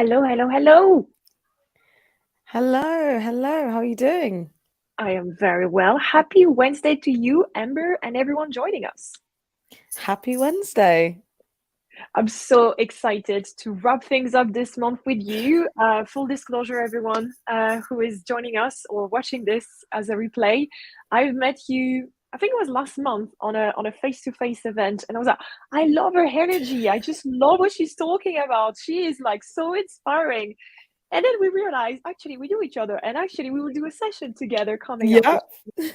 Hello, hello, hello. Hello, hello. How are you doing? I am very well. Happy Wednesday to you, Amber, and everyone joining us. Happy Wednesday. I'm so excited to wrap things up this month with you. Full disclosure, everyone who is joining us or watching this as a replay, I've met you. I think it was last month on a face-to-face event, and I was like, I love her energy. I just love what she's talking about. She is like so inspiring. And then we realized actually we know each other, and actually we will do a session together coming up. Yeah.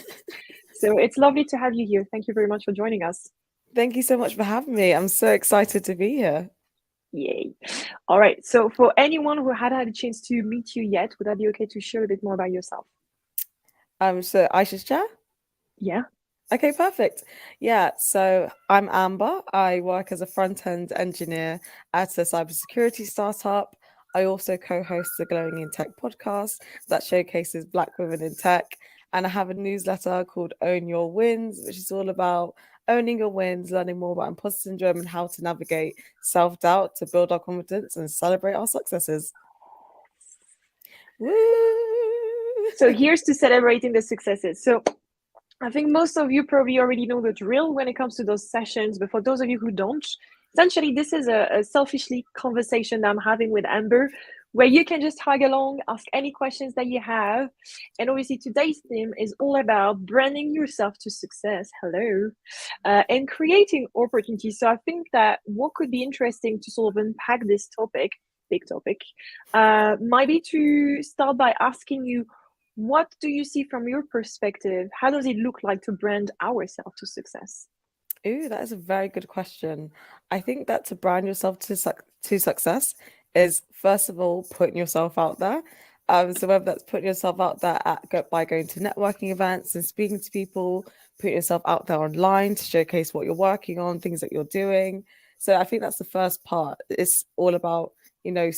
So it's lovely to have you here. Thank you very much for joining us. Thank you so much for having me. I'm so excited to be here. Yay. All right. So for anyone who had had a chance to meet you yet, would that be okay to share a bit more about yourself? So Aisha's chair? Yeah. Okay, perfect. Yeah, so I'm Amber. I work as a front-end engineer at a cybersecurity startup. I also co-host the Glowing in Tech podcast that showcases Black women in tech. And I have a newsletter called Own Your Wins, which is all about owning your wins, learning more about imposter syndrome and how to navigate self-doubt to build our confidence and celebrate our successes. Woo! So here's to celebrating the successes. So I think most of you probably already know the drill when it comes to those sessions, but for those of you who don't, essentially this is a selfishly conversation that I'm having with Amber, where you can just tag along, ask any questions that you have. And obviously today's theme is all about branding yourself to success. Hello. And creating opportunities. So I think that what could be interesting to sort of unpack this topic, big topic, might be to start by asking you, what do you see from your perspective? How does it look like to brand ourselves to success? Ooh, that is a very good question. I think that to brand yourself to success is first of all putting yourself out there. So whether that's putting yourself out there by going to networking events and speaking to people, putting yourself out there online to showcase what you're working on, things that you're doing. So I think that's the first part. It's all about, you know,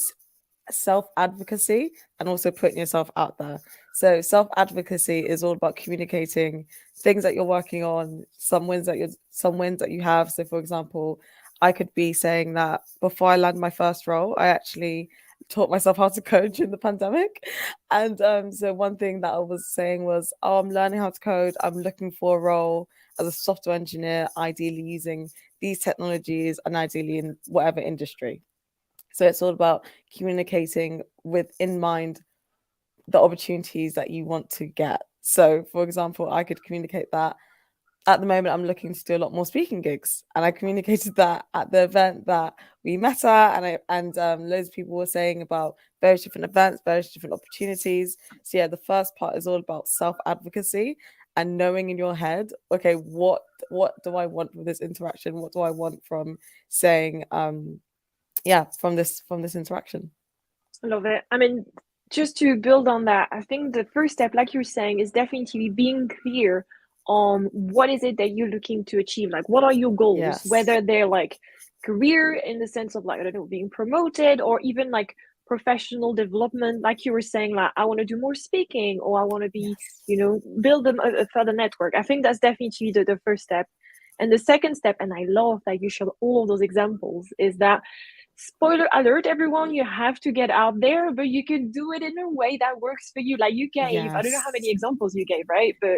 self advocacy and also putting yourself out there. So self advocacy is all about communicating things that you're working on, some wins that you have. So for example, I could be saying that before I land my first role, I actually taught myself how to code during the pandemic. And so one thing that I was saying was, oh, I'm learning how to code. I'm looking for a role as a software engineer, ideally using these technologies and ideally in whatever industry. So it's all about communicating with in mind the opportunities that you want to get. So, for example, I could communicate that at the moment I'm looking to do a lot more speaking gigs, and I communicated that at the event that we met at, and loads of people were saying about various different events, various different opportunities. So yeah, the first part is all about self advocacy and knowing in your head, okay, what do I want from this interaction? What do I want from saying yeah, from this interaction. I love it. I mean, just to build on that, I think the first step, like you're saying, is definitely being clear on what is it that you're looking to achieve. Like, what are your goals? Yes. Whether they're like career in the sense of like, I don't know, being promoted, or even like professional development. Like you were saying, like, I want to do more speaking, or I want to be, Yes. build a further network. I think that's definitely the first step. And the second step, and I love that you showed all of those examples, is that spoiler alert, everyone, you have to get out there, but you can do it in a way that works for you. Like you gave, I don't know how many Yes. examples you gave, right? But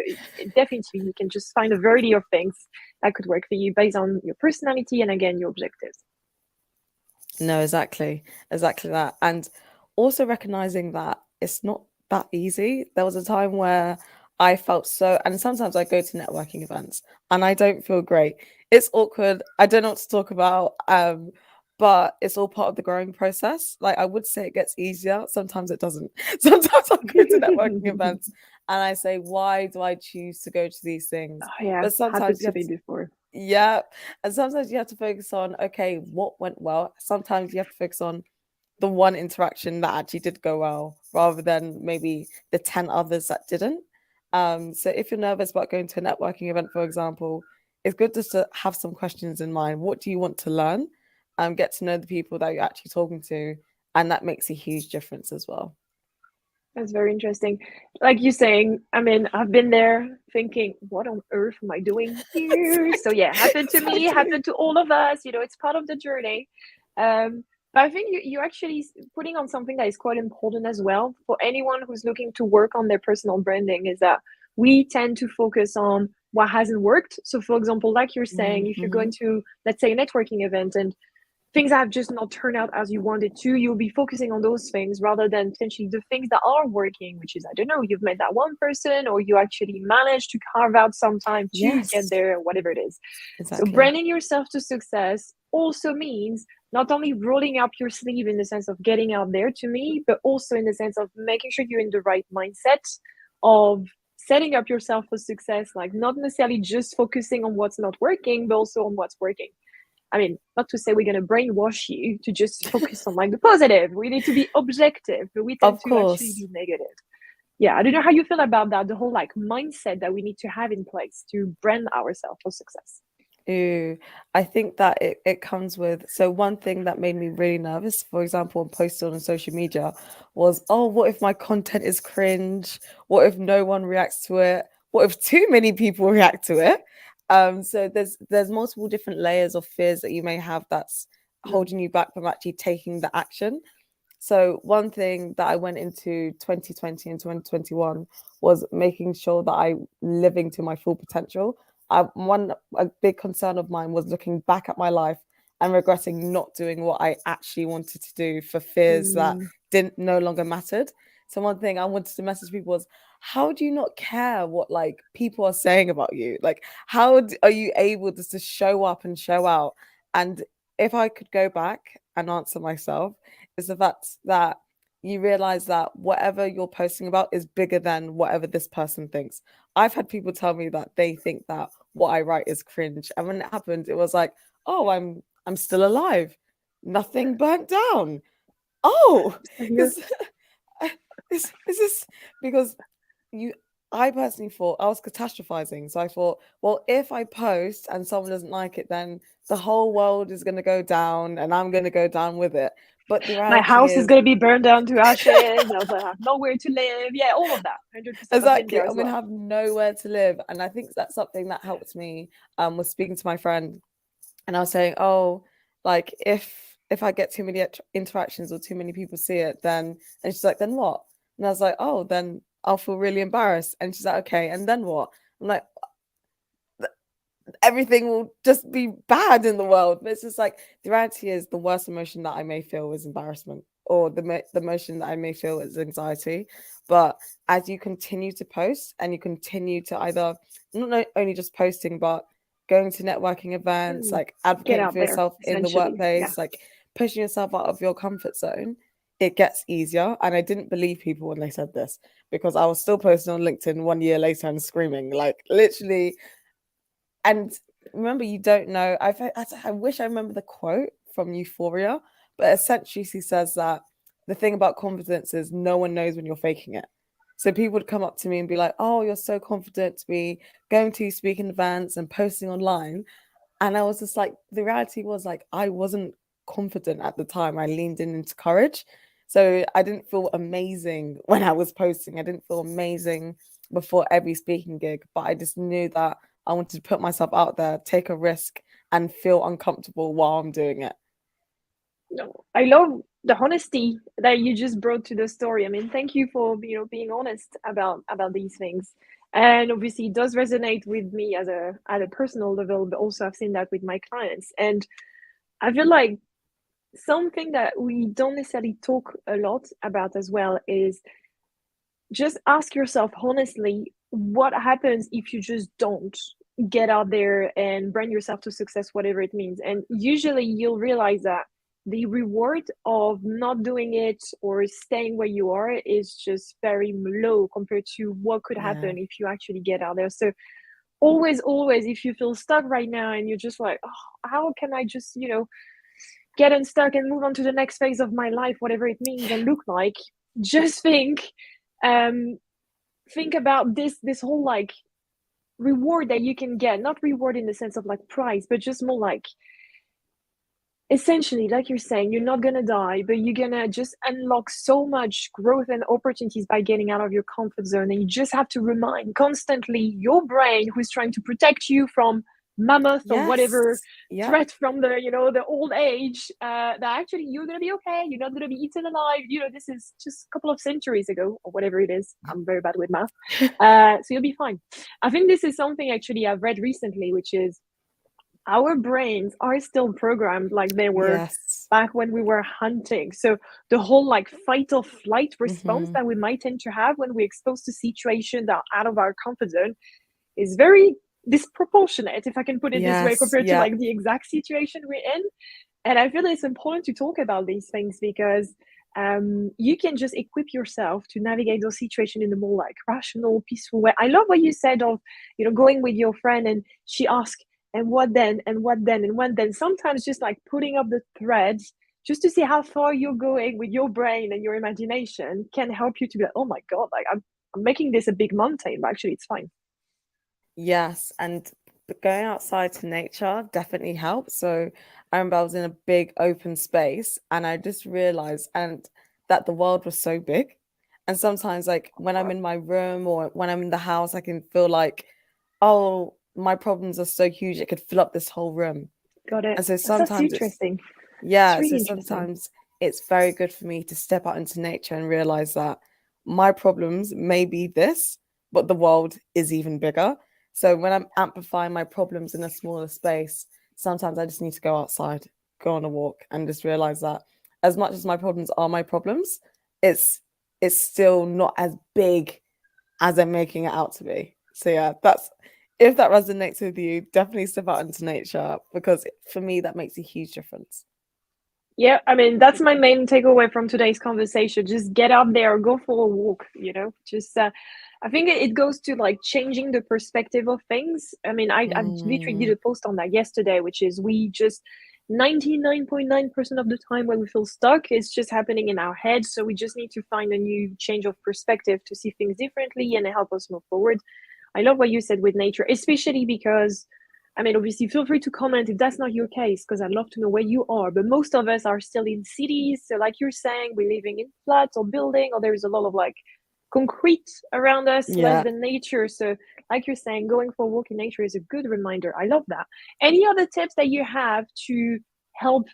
definitely you can just find a variety of things that could work for you based on your personality and again your objectives. No, exactly. Exactly that. And also recognizing that it's not that easy. There was a time where I felt so, and sometimes I go to networking events and I don't feel great. It's awkward. I don't know what to talk about. But it's all part of the growing process. Like I would say it gets easier. Sometimes it doesn't. Sometimes I go to networking events and I say, why do I choose to go to these things? Oh, yeah, But sometimes happened you to have me to, before. yeah. And sometimes you have to focus on, okay, what went well? Sometimes you have to focus on the one interaction that actually did go well rather than maybe the 10 others that didn't. So if you're nervous about going to a networking event, for example, it's good just to have some questions in mind. What do you want to learn? Get to know the people that you're actually talking to. And that makes a huge difference as well. That's very interesting. Like you saying, I mean, I've been there thinking, what on earth am I doing here? So yeah, happened to me, Exactly. happened to all of us. It's part of the journey. Um, I think you actually putting on something that is quite important as well for anyone who's looking to work on their personal branding is that we tend to focus on what hasn't worked. So, for example, like you're saying, if you're Mm-hmm. going to, let's say, a networking event and things have just not turned out as you wanted to, you'll be focusing on those things rather than potentially the things that are working, which is, I don't know, you've met that one person or you actually managed to carve out some time to get Yes, there, whatever it is. So exactly. branding yourself to success also means not only rolling up your sleeve in the sense of getting out there to me, but also in the sense of making sure you're in the right mindset of setting up yourself for success, like not necessarily just focusing on what's not working, but also on what's working. I mean, not to say we're going to brainwash you to just focus on like the positive. We need to be objective, but we tend Of to actually course. be negative. Yeah, I don't know how you feel about that, the whole like mindset that we need to have in place to brand ourselves for success. Ooh, I think that it comes with, so one thing that made me really nervous, for example, when posted on social media was, oh, what if my content is cringe? What if no one reacts to it? What if too many people react to it? So there's multiple different layers of fears that you may have that's Mm. holding you back from actually taking the action. So one thing that I went into 2020 and 2021 was making sure that I living to my full potential. A big concern of mine was looking back at my life and regretting not doing what I actually wanted to do for fears that Mm. didn't no longer mattered. So one thing I wanted to message people was, how do you not care what like people are saying about you? Like, are you able just to show up and show out? And if I could go back and answer myself, is the fact that you realize that whatever you're posting about is bigger than whatever this person thinks. I've had people tell me that they think that what I write is cringe, and when it happened, it was like, oh, I'm still alive, nothing burnt down. Oh, So here, because is this because you I personally thought I was catastrophizing. So I thought, well, if I post and someone doesn't like it, then the whole world is going to go down and I'm going to go down with it. But the my reality house is is, going to be burned down to ashes. I'll have nowhere to live. Yeah, all of that. 100%. I've been exactly, there I'm as going to well. have nowhere to live. And I think that's something that helped me, was speaking to my friend, and I was saying, oh, like if I get too many interactions or too many people see it, then, and she's like, then what? And I was like, oh, then I'll feel really embarrassed. And she's like, okay, and then what? I'm like, everything will just be bad in the world. But it's just like, the reality is the worst emotion that I may feel is embarrassment, or the emotion that I may feel is anxiety. But as you continue to post and you continue to either not only just posting, but going to networking events, Mm. like Get advocating out for there, yourself in the essentially. Yeah. workplace, like pushing yourself out of your comfort zone, it gets easier. And I didn't believe people when they said this, because I was still posting on LinkedIn 1 year later and screaming, like literally. And remember, you don't know. I wish I remember the quote from Euphoria, but essentially she says that the thing about confidence is no one knows when you're faking it. So people would come up to me and be like, "Oh, you're so confident to be going to speaking events and posting online." And I was just like, the reality was like, I wasn't confident at the time. I leaned in into courage. So I didn't feel amazing when I was posting. I didn't feel amazing before every speaking gig, but I just knew that I wanted to put myself out there, take a risk, and feel uncomfortable while I'm doing it. No, I love the honesty that you just brought to the story. I mean, thank you for being honest about these things. And obviously, it does resonate with me as a at a personal level, but also I've seen that with my clients. And I feel like something that we don't necessarily talk a lot about as well is just ask yourself honestly what happens if you just don't get out there and brand yourself to success, whatever it means. And usually you'll realize that the reward of not doing it or staying where you are is just very low compared to what could Yeah. happen if you actually get out there. So always, if you feel stuck right now and you're just like, oh, how can I just, get unstuck and move on to the next phase of my life, whatever it means and look like, just um, think about this whole like reward that you can get, not reward in the sense of like prize, but just more like essentially, like you're saying, you're not gonna die, but you're gonna just unlock so much growth and opportunities by getting out of your comfort zone. And you just have to remind constantly your brain, who's trying to protect you from mammoth or whatever Yes. Yeah. threat from the, the old age, that actually you're going to be okay. You're not going to be eaten alive. This is just a couple of centuries ago or whatever it is. I'm very bad with math. So you'll be fine. I think this is something actually I've read recently, which is our brains are still programmed like they were Yes. back when we were hunting. So the whole like fight or flight response Mm-hmm. that we might tend to have when we're exposed to situations that are out of our comfort zone is very disproportionate, if I can put it this way, Yes. compared to Yeah. like the exact situation we're in. And I feel it's important to talk about these things because you can just equip yourself to navigate those situations in a more like rational, peaceful way. I love what you said of, going with your friend and she asked, and what then, and what then, and what then. Sometimes just like putting up the threads just to see how far you're going with your brain and your imagination can help you to be like, oh my God, like I'm making this a big mountain, but actually it's fine. Yes, and going outside to nature definitely helps. So I remember I was in a big open space and I just realized and that the world was so big. And sometimes like when I'm in my room or when I'm in the house, I can feel like, oh, my problems are so huge, it could fill up this whole room. Got it. And so That's sometimes it's interesting. It's yeah, so really interesting. sometimes it's very good for me to step out into nature and realize that my problems may be this, but the world is even bigger. So when I'm amplifying my problems in a smaller space, sometimes I just need to go outside, go on a walk, and just realize that as much as my problems are my problems, it's it's still not as big as I'm making it out to be. So yeah, that's if that resonates with you, definitely step out into nature because for me that makes a huge difference. Yeah, I mean, that's my main takeaway from today's conversation. Just get out there, go for a walk, Just, I think it goes to like changing the perspective of things. I mean, I literally did Mm, a post on that yesterday, which is we just 99.9% of the time when we feel stuck, it's just happening in our head. So we just need to find a new change of perspective to see things differently and help us move forward. I love what you said with nature, especially because I mean, obviously, feel free to comment if that's not your case, because I'd love to know where you are. But most of us are still in cities. So, like you're saying, we're living in flats or building, or there is a lot of like concrete around us, less yeah. than nature. So, like you're saying, going for a walk in nature is a good reminder. I love that. Any other tips that you have to help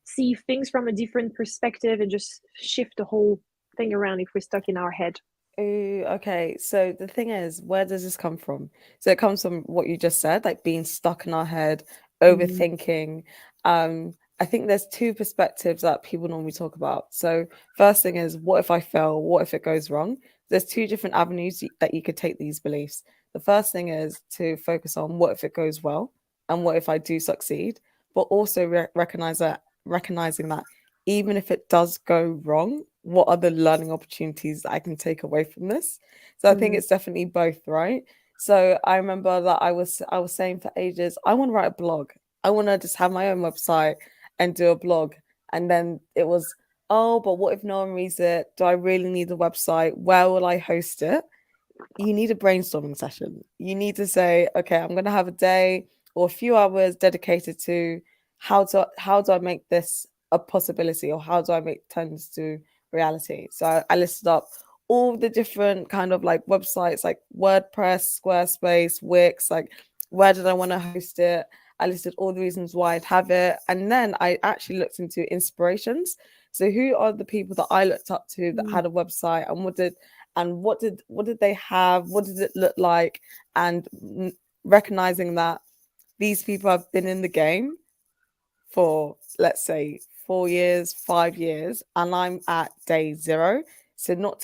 see things from a different perspective and just shift the whole thing around if we're stuck in our head? Ooh, okay. So the thing is, where does this come from? So it comes from what you just said, like being stuck in our head, Mm, overthinking. I think there's two perspectives that people normally talk about. So first thing is, what if I fail? What if it goes wrong? There's two different avenues that you could take these beliefs. The first thing is to focus on what if it goes well and what if I do succeed, but also recognizing that even if it does go wrong, what are the learning opportunities that I can take away from this? So I think mm, it's definitely both, right? So I remember that I was saying for ages, I want to write a blog. I want to just have my own website and do a blog. And then it was, oh, but what if no one reads it? Do I really need a website? Where will I host it? You need a brainstorming session. You need to say, okay, I'm going to have a day or a few hours dedicated to how do I make this a possibility or how do I make turn this to reality. So I listed up all the different kind of like websites like WordPress, Squarespace, Wix, like where did I want to host it? I listed all the reasons why I'd have it. And then I actually looked into inspirations. So who are the people that I looked up to that mm, had a website and what did they have? What did it look like? And recognizing that these people have been in the game for let's say 4 years, 5 years, and I'm at day zero. So not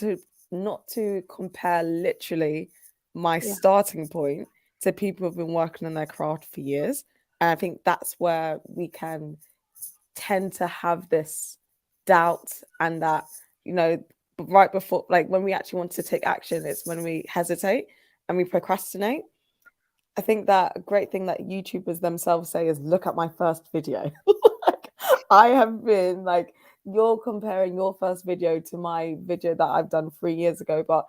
to compare literally my yeah. starting point to people who've been working on their craft for years. And I think that's where we can tend to have this doubt and that, you know, right before, like when we actually want to take action, it's when we hesitate and we procrastinate. I think that a great thing that YouTubers themselves say is look at my first video. Like, I have been like, you're comparing your first video to my video that I've done 3 years ago, but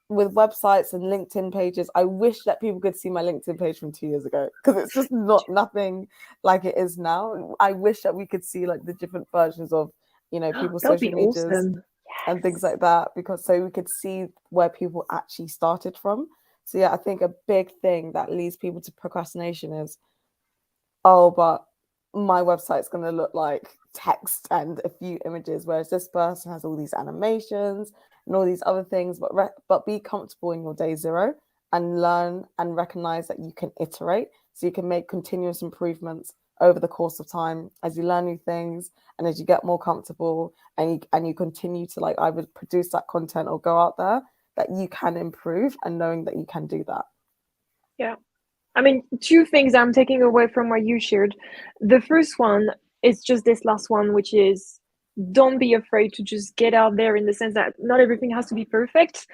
with websites and LinkedIn pages, I wish that people could see my LinkedIn page from 2 years ago because it's just not nothing like it is now. I wish that we could see like the different versions of, people's That would social be medias awesome. and things Yes. like that because so we could see where people actually started from. So yeah, I think a big thing that leads people to procrastination is oh, but my website's going to look like text and a few images, whereas this person has all these animations and all these other things. But be comfortable in your day zero and learn and recognize that you can iterate, so you can make continuous improvements over the course of time as you learn new things and as you get more comfortable, and you continue to, like, either produce that content or go out there, that you can improve, and knowing that you can do that. Yeah. I mean, two things I'm taking away from what you shared. The first one is just this last one, which is don't be afraid to just get out there, in the sense that not everything has to be perfect.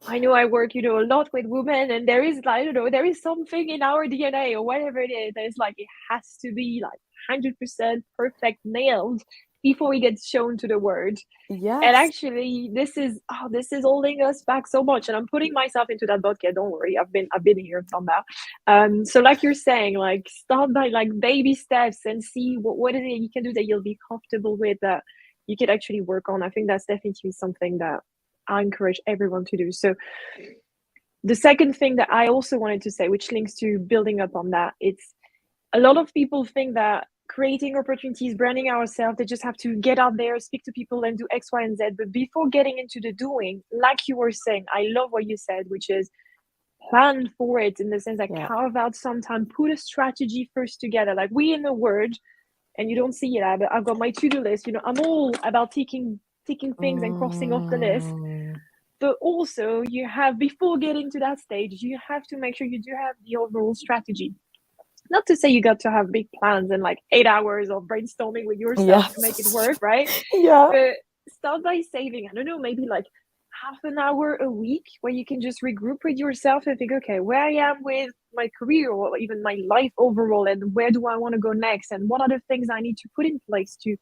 I know I work, a lot with women, and there is, like, there is something in our DNA or whatever it is that is like, it has to be like 100% perfect, nailed before we get shown to the world. And Yes. actually, this is holding us back so much. And I'm putting myself into that bucket. Don't worry, I've been here, done that. So like you're saying, like, start by like baby steps and see what is it you can do that you'll be comfortable with, that you could actually work on. I think that's definitely something that I encourage everyone to do. So the second thing that I also wanted to say, which links to building up on that, it's a lot of people think that creating opportunities, branding ourselves, they just have to get out there, speak to people, and do X, Y, and Z. But before getting into the doing, like you were saying, I love what you said, which is plan for it, in the sense that Yeah. carve out some time, put a strategy first together. Like we in the Word, and you don't see it, but I've got my to-do list. I'm all about ticking things and crossing off the list. But also, you have, before getting to that stage, you have to make sure you do have the overall strategy. Not to say you got to have big plans and like 8 hours of brainstorming with yourself to make it Yes. work, right? Yeah. But start by saving, I don't know, maybe like half an hour a week, where you can just regroup with yourself and think, okay, where I am with my career or even my life overall, and where do I want to go next, and what are the things I need to put in place to,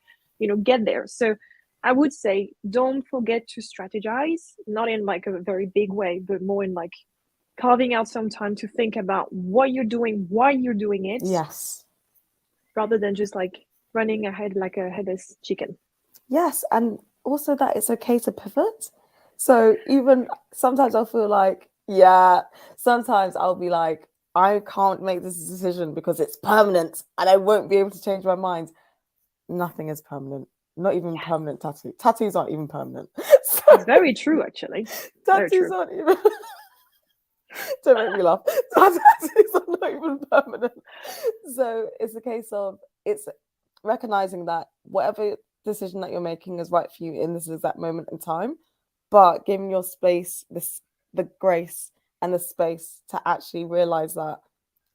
get there. So I would say, don't forget to strategize, not in like a very big way, but more in like carving out some time to think about what you're doing, why you're doing it, Yes. rather than just like running ahead like a headless chicken. Yes. And also that it's okay to pivot. So even sometimes I'll feel like, yeah, sometimes I'll be like, I can't make this decision because it's permanent and I won't be able to change my mind. Nothing is permanent. Not even permanent tattoo. Tattoos aren't even permanent. It's very true, actually. Very Tattoos true. aren't even. Don't make me laugh. Tattoos are not even permanent. So it's a case of, it's recognizing that whatever decision that you're making is right for you in this exact moment in time, but giving your space the grace and the space to actually realize that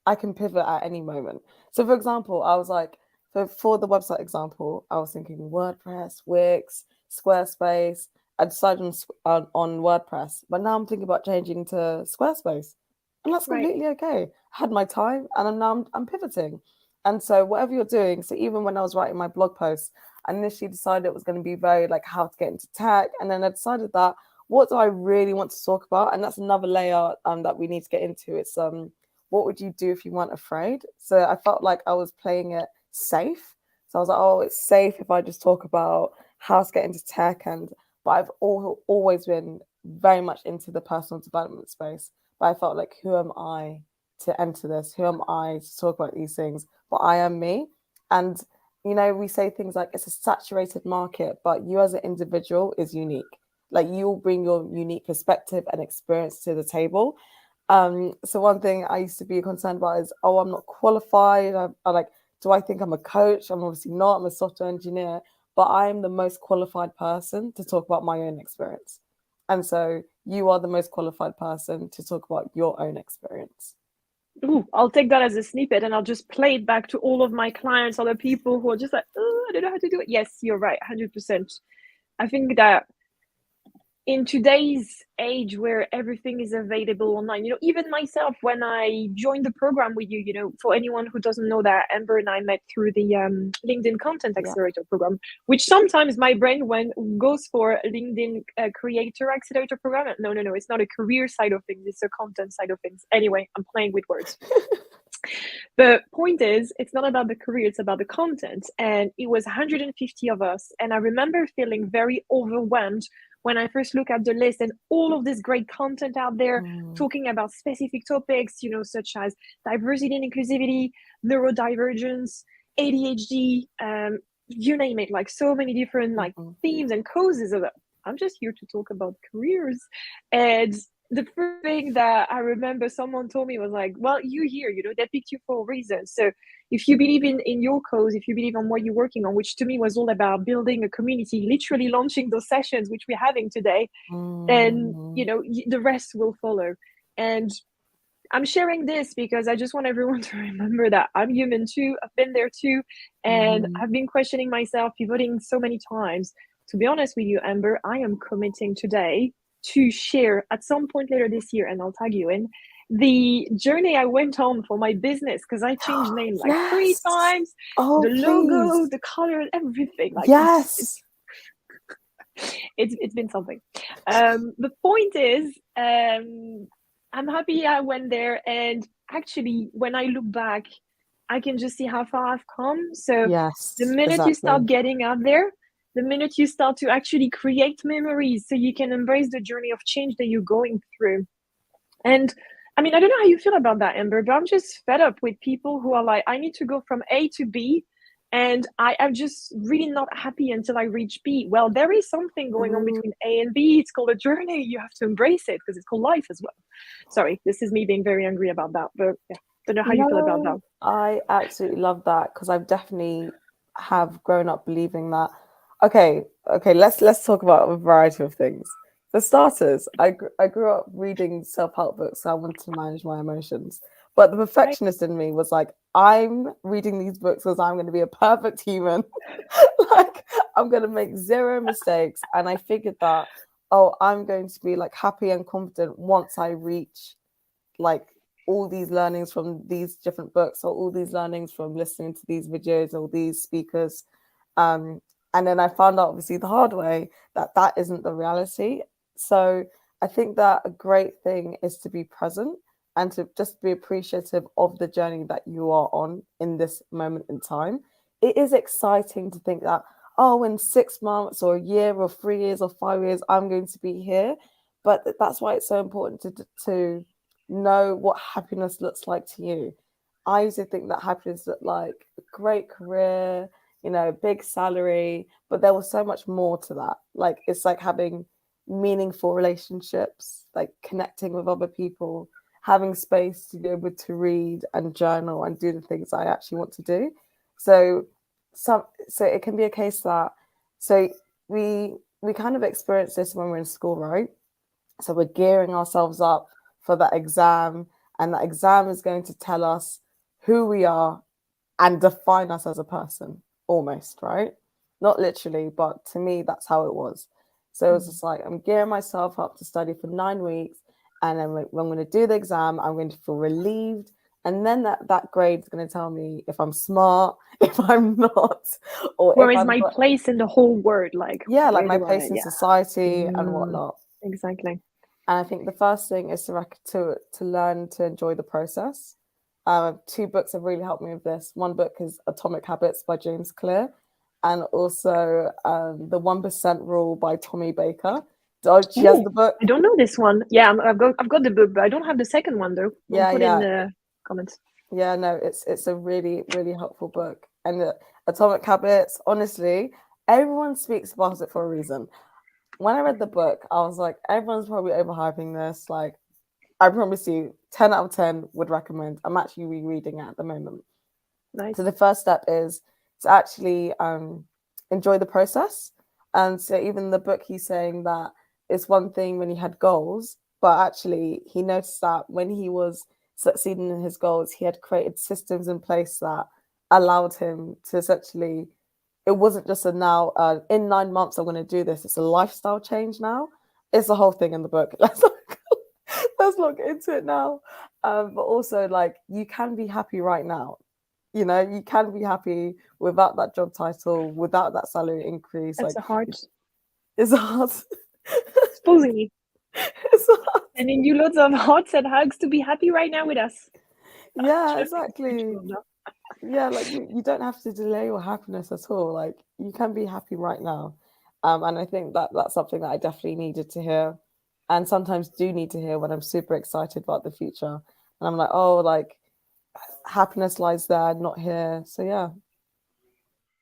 I can pivot at any moment. So for example, I was like, for the website example, I was thinking WordPress, Wix, Squarespace. I decided on WordPress, but now I'm thinking about changing to Squarespace, and that's Right. completely okay. I had my time, and I'm pivoting. And so whatever you're doing, so even when I was writing my blog post, I initially decided it was going to be very like how to get into tech, and then I decided that what do I really want to talk about, and that's another layer that we need to get into. It's what would you do if you weren't afraid? So I felt like I was playing it safe. So I was like, oh, it's safe if I just talk about how to get into tech. But I've always been very much into the personal development space. But I felt like, who am I to enter this? Who am I to talk about these things? But I am me. And, we say things like it's a saturated market, but you as an individual is unique. Like, you'll bring your unique perspective and experience to the table. So one thing I used to be concerned about is, oh, I'm not qualified. I like, do I think I'm a coach? I'm obviously not. I'm a software engineer, but I'm the most qualified person to talk about my own experience. And so you are the most qualified person to talk about your own experience. Ooh, I'll take that as a snippet, and I'll just play it back to all of my clients, other people who are just like, oh, I don't know how to do it. Yes, you're right, 100%. I think that in today's age where everything is available online, even myself, when I joined the program with you, for anyone who doesn't know, that Amber and I met through the LinkedIn Content Yeah. Accelerator program, which sometimes my brain goes for LinkedIn Creator Accelerator program. No, it's not a career side of things, it's a content side of things. Anyway, I'm playing with words. The point is, it's not about the career, it's about the content. And it was 150 of us. And I remember feeling very overwhelmed when I first look at the list and all of this great content out there talking about specific topics, such as diversity and inclusivity, neurodivergence, ADHD, you name it, like so many different like themes and causes of it. I'm just here to talk about careers. And the first thing that I remember someone told me was like, well, you're here, they picked you for a reason. So if you believe in your cause, if you believe on what you're working on, which to me was all about building a community, literally launching those sessions, which we're having today, then, the rest will follow. And I'm sharing this because I just want everyone to remember that I'm human too. I've been there too. And I've been questioning myself, pivoting so many times. To be honest with you, Amber, I am committing today to share at some point later this year, and I'll tag you in, the journey I went on for my business, because I changed name like 3 times. The logo, the color, everything. Like it's been something. The point is, I'm happy I went there, and actually when I look back, I can just see how far I've come. So the minute you start getting out there, the minute you start to actually create memories so you can embrace the journey of change that you're going through. And I mean, I don't know how you feel about that, Amber, but I'm just fed up with people who are like, I need to go from A to B, and I am just really not happy until I reach B. Well, there is something going on between A and B. It's called a journey. You have to embrace it because it's called life as well. Sorry, this is me being very angry about that, but yeah, don't know how you feel about that. I absolutely love that because I've definitely have grown up believing that. Okay, let's talk about a variety of things. For starters, I grew up reading self-help books, so I wanted to manage my emotions. But the perfectionist in me was like, I'm reading these books because I'm going to be a perfect human. Like, I'm going to make 0 mistakes. And I figured that, I'm going to be like happy and confident once I reach like all these learnings from these different books, or all these learnings from listening to these videos or these speakers. And then I found out, obviously, the hard way that isn't the reality. So I think that a great thing is to be present and to just be appreciative of the journey that you are on in this moment in time. It is exciting to think that, in 6 months or a year or 3 years or 5 years, I'm going to be here. But that's why it's so important to know what happiness looks like to you. I used to think that happiness looked like a great career, big salary, but there was so much more to that. Like, it's like having meaningful relationships, like connecting with other people, having space to be able to read and journal and do the things I actually want to do. So it can be a case that, we kind of experience this when we're in school, right? So we're gearing ourselves up for that exam, and that exam is going to tell us who we are and define us as a person, almost, right? Not literally, but to me, that's how it was. So it was just like, I'm gearing myself up to study for 9 weeks, and then when I'm going to do the exam, I'm going to feel relieved. And then that grade is going to tell me if I'm smart, if I'm not, or where is my place in the whole world, like like my place in society and whatnot. Exactly. And I think the first thing is to learn to enjoy the process. 2 books have really helped me with this. One book is Atomic Habits by James Clear, and also The 1% Rule by Tommy Baker. She has the book. I don't know this one. Yeah, I've got the book, but I don't have the second one though. Yeah, put in the comments. Yeah, no, it's a really, really helpful book. And Atomic Habits, honestly, everyone speaks about it for a reason. When I read the book, I was like, everyone's probably overhyping this. Like, I promise you, 10 out of 10 would recommend. I'm actually rereading it at the moment. Nice. So the first step is to actually enjoy the process. And so even the book, he's saying that it's one thing when he had goals, but actually he noticed that when he was succeeding in his goals, he had created systems in place that allowed him to essentially, it wasn't just in 9 months I'm going to do this. It's a lifestyle change now. It's the whole thing in the book. Let's not get into it now. But also, like, you can be happy right now. You can be happy without that job title, without that salary increase. It's hard. It's hard. Supposedly. It's hard. Sending you loads of hearts and hugs to be happy right now with us. Yeah, exactly. Yeah, like you don't have to delay your happiness at all. Like, you can be happy right now. And I think that that's something that I definitely needed to hear, and sometimes do need to hear when I'm super excited about the future. And I'm like, oh, like happiness lies there, not here. So yeah.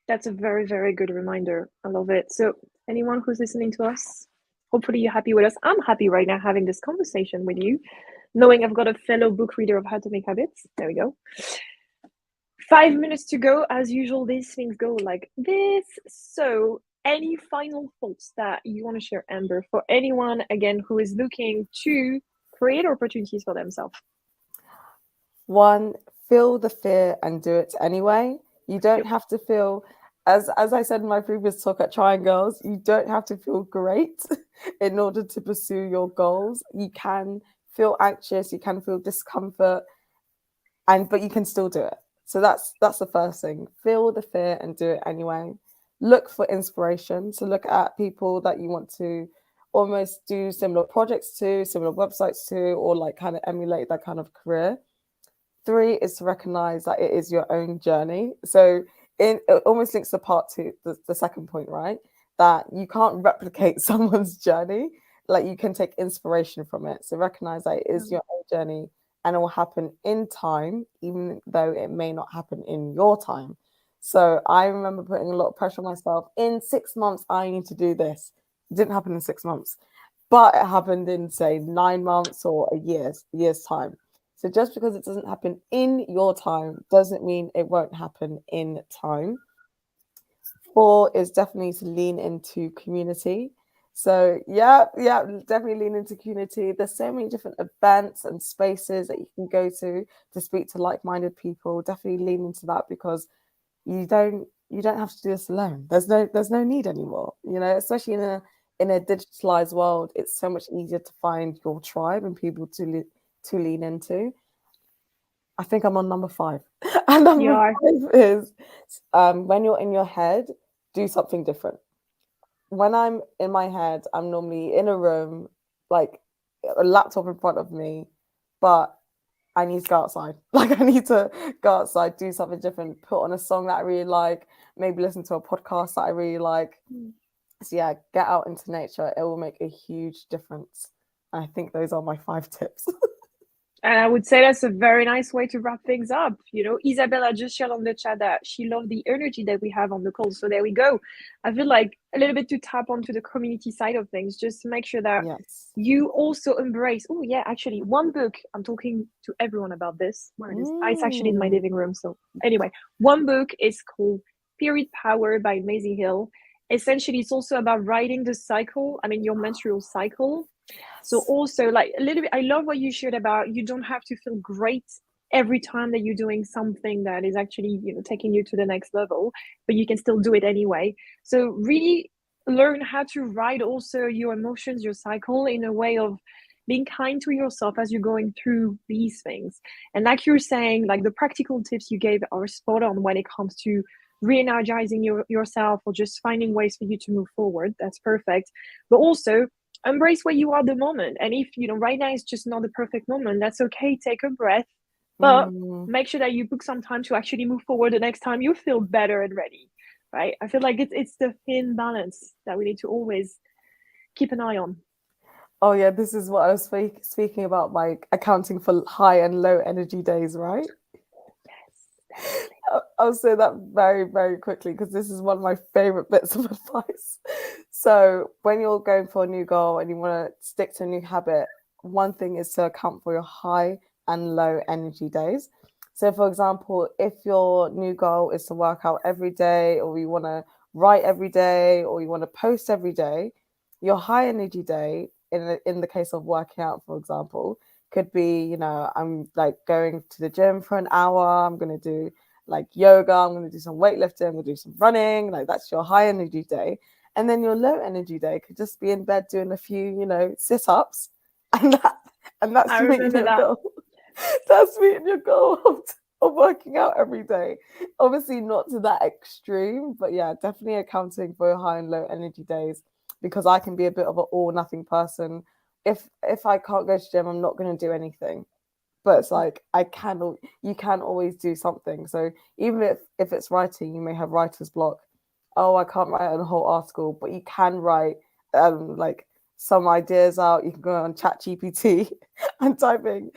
That's a very, very good reminder. I love it. So, anyone who's listening to us, hopefully you're happy with us. I'm happy right now having this conversation with you, knowing I've got a fellow book reader of How to Make Habits. There we go. 5 minutes to go. As usual, these things go like this. So, any final thoughts that you want to share, Amber, for anyone, again, who is looking to create opportunities for themselves? One, feel the fear and do it anyway. You don't Yep. have to feel, as I said in my previous talk at Trying Girls, you don't have to feel great in order to pursue your goals. You can feel anxious, you can feel discomfort, and but you can still do it. So that's the first thing. Feel the fear and do it anyway. Look for inspiration. So look at people that you want to almost do similar projects to, similar websites to, or like kind of emulate that kind of career. Three is to recognize that it is your own journey. So it almost links to part two, the second point, right? That you can't replicate someone's journey. Like you can take inspiration from it. So recognize that it is your own journey and it will happen in time, even though it may not happen in your time. So I remember putting a lot of pressure on myself. In 6 months, I need to do this. It didn't happen in 6 months, but it happened in say 9 months or a year's time. So just because it doesn't happen in your time doesn't mean it won't happen in time. Four is definitely to lean into community. So yeah, definitely lean into community. There's so many different events and spaces that you can go to speak to like-minded people. Definitely lean into that because you don't have to do this alone. There's no need anymore. Especially in a digitalized world, it's so much easier to find your tribe and people to lean into. I think I'm on number five. And You number are. five is when you're in your head, do something different. When I'm in my head, I'm normally in a room, like a laptop in front of me, but I need to go outside. Like I need to go outside, do something different, put on a song that I really like, maybe listen to a podcast that I really like. So yeah, get out into nature. It will make a huge difference. And I think those are my 5 tips. And I would say that's a very nice way to wrap things up. Isabella just shared on the chat that she loved the energy that we have on the call. So there we go. I feel like a little bit to tap onto the community side of things, just to make sure that Yes. you also embrace. Oh, yeah, actually, one book, I'm talking to everyone about this. Where it is? It's actually in my Mm. living room. So anyway, one book is called Spirit Power by Maisie Hill. Essentially, it's also about riding the cycle, your menstrual cycle. So Yes. also like a little bit, I love what you shared about you don't have to feel great every time that you're doing something that is actually, taking you to the next level, but you can still do it anyway. So really learn how to ride also your emotions, your cycle in a way of being kind to yourself as you're going through these things. And like you're saying, like the practical tips you gave are spot on when it comes to re-energizing yourself or just finding ways for you to move forward. That's perfect. But also embrace where you are the moment. And if right now is just not the perfect moment, that's okay. Take a breath, but Mm. make sure that you book some time to actually move forward the next time you feel better and ready. Right? I feel like it's the thin balance that we need to always keep an eye on. Oh yeah, this is what I was speaking about, like accounting for high and low energy days, right? Yes, definitely. I'll say that very, very quickly because this is one of my favorite bits of advice. So, when you're going for a new goal and you want to stick to a new habit, one thing is to account for your high and low energy days. So, for example, if your new goal is to work out every day, or you want to write every day, or you want to post every day, your high energy day, in the case of working out, for example, could be, I'm like going to the gym for an hour, I'm going to do like yoga, I'm going to do some weightlifting, I'm going to do some running. Like that's your high energy day. And then your low energy day could just be in bed doing a few, sit ups. And that's I meeting remember your that. goal. That's meeting your goal of working out every day. Obviously, not to that extreme, but yeah, definitely accounting for your high and low energy days because I can be a bit of an all nothing person. If I can't go to gym, I'm not going to do anything, but it's like you can always do something. So even if it's writing, you may have writer's block. oh, I can't write a whole article, but you can write like some ideas out. You can go on ChatGPT and type in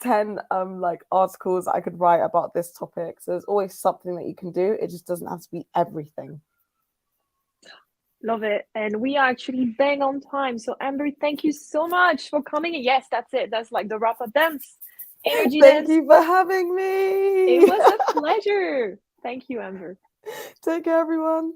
10 like articles I could write about this topic. So there's always something that you can do. It just doesn't have to be everything. Love it. And we are actually bang on time. So Amber, thank you so much for coming. Yes, that's it. That's like the wrap up dance. Energy Thank dance. you for having me. It was a pleasure. Thank you, Amber. Take care, everyone.